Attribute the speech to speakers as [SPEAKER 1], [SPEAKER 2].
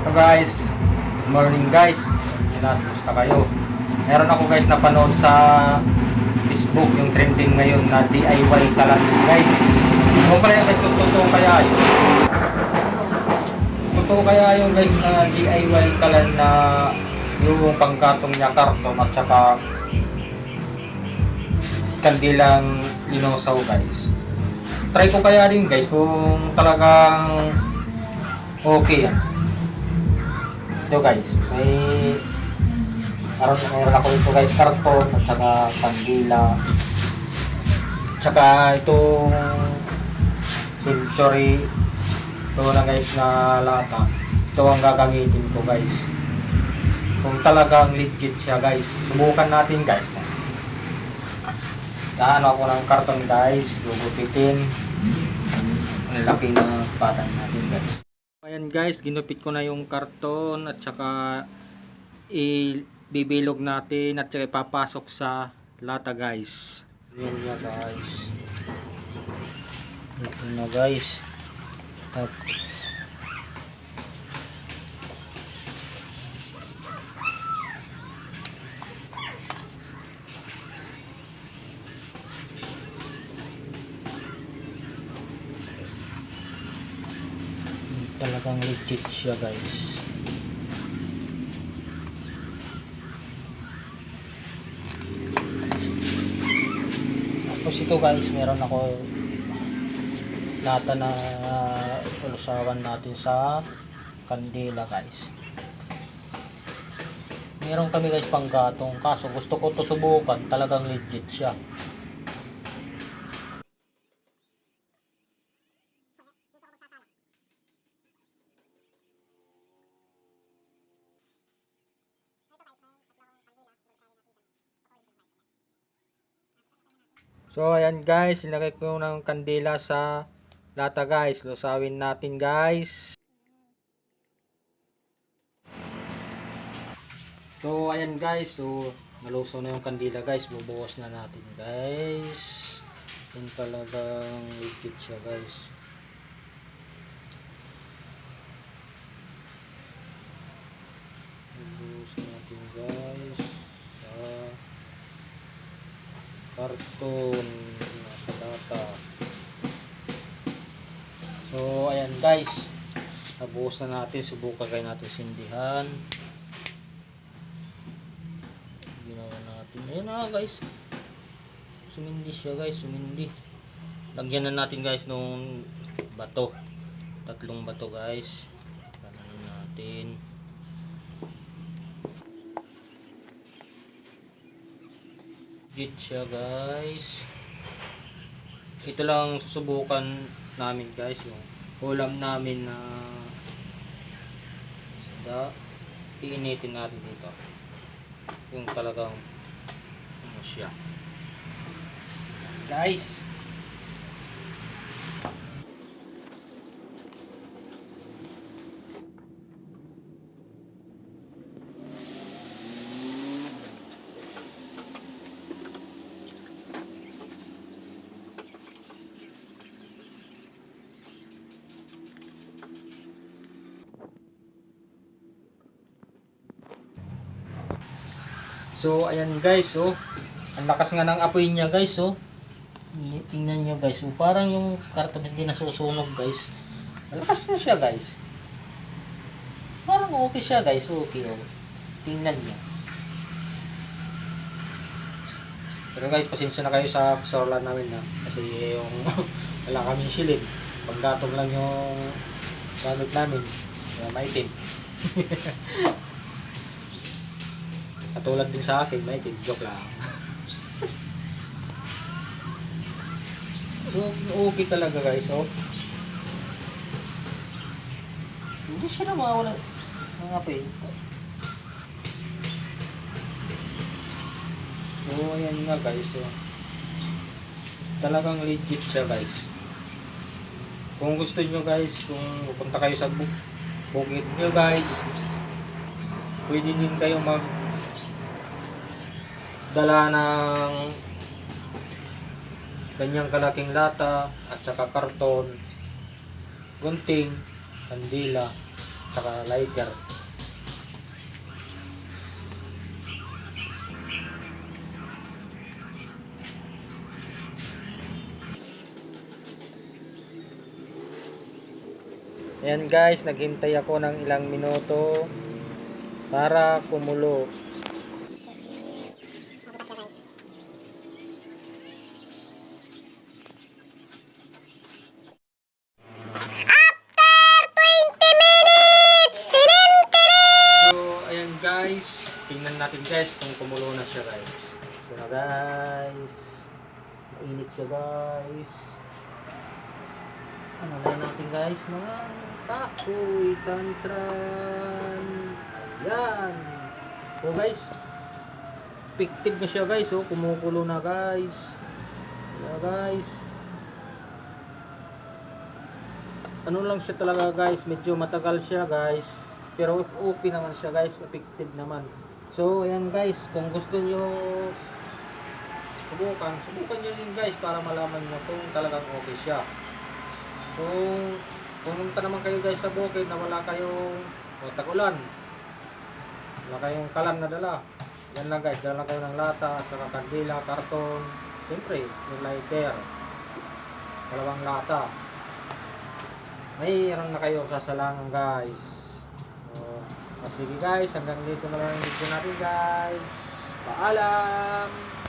[SPEAKER 1] So guys, good morning guys. Kumusta kayo? Meron ako guys napanood sa Facebook yung trending ngayon na DIY kalan guys. Kung pala guys kung totoo kaya yun. Totoo kaya yung guys na DIY kalan na yung panggatong niya karton at saka kandilang linosaw guys. Try ko kaya din guys kung talagang okay yan. Ito guys, meron ako ito guys, karton at saka kandila. Tsaka itong century. Ito na guys na lata. Ito ang gagamitin ko guys. Kung talagang legit siya guys, subukan natin guys. Ano ako ng karton guys, gugupitin. Ang laki ng patan natin guys. Ayan guys, ginupit ko na yung karton at saka ibibilog natin at saka ipapasok sa lata guys. Ayan niya guys. Ito na guys. Talagang legit siya guys. Tapos ito guys, meron ako lata na tulusawan natin sa kandila guys. Meron kami guys panggatong, kaso gusto ko to subukan, talagang legit siya. So ayan guys, ilagay ko ng kandila sa lata guys. Lusawin natin guys. So ayan guys, so nalusaw na yung kandila guys. Bubuhos na natin guys. Yung talagang legit siya guys. Bubuhos natin guys sa karton nasa lata. So ayan guys, nabuhos na natin. Subukan kayo natin sindihan. Ginawa natin, ayan na guys, sumindi siya guys, sumindi. Lagyan na natin guys nung bato, 3 bato guys. Lagyan natin. Legit siya guys. Ito lang susubukan namin guys, yung ulam namin na isda. Iinitin natin dito yung talagang ano siya guys. So ayan guys, oh. Ang lakas nga ng apoy niya guys, oh. Tingnan niyo guys, oh. Parang yung karton hindi nasusunog guys. Ang lakas na siya guys. Parang okay siya guys, okay, oh. Tingnan niyo. Pero guys, pasensya na kayo sa kasawalan namin na. Kasi yung wala kaming silid. Paggatong lang yung gamit namin. Kaya maitim. Katulad din sa akin, may joke lang. Okay talaga guys, oh. Hindi siya na mawala ng apoy. So ayan nga guys, oh. Talagang legit siya guys. Kung gusto nyo guys, kung pupunta kayo sa bukid nyo guys, pwede din kayo dala ng ganyang kalaking lata at saka karton, gunting, kandila. saka lighter. Ayan guys, naghintay ako ng ilang minuto para kumulo. So, ayan guys, tingnan natin guys kung kumulo na siya guys. So na guys, mainit siya guys. Ano na natin guys, mga kahoy, tantran. Ayan. So guys, effective na siya guys, oh, kumukulo na guys. Ayan guys. Ano lang siya talaga guys, medyo matagal siya guys. Pero okay naman siya guys, effective naman. So ayan guys, kung gusto nyo subukan nyo rin guys para malaman nyo kung talagang okay siya. So pumunta naman kayo guys sa bukid na wala kayong tag-ulan, wala kayong kalan na dala. Yan lang guys, dala kayo ng lata at saka kandila, karton, siyempre yung lighter, 2 lata. Mayroon na kayo sasalangan guys. So, sige guys, hanggang dito na lang yung video natin guys. Paalam!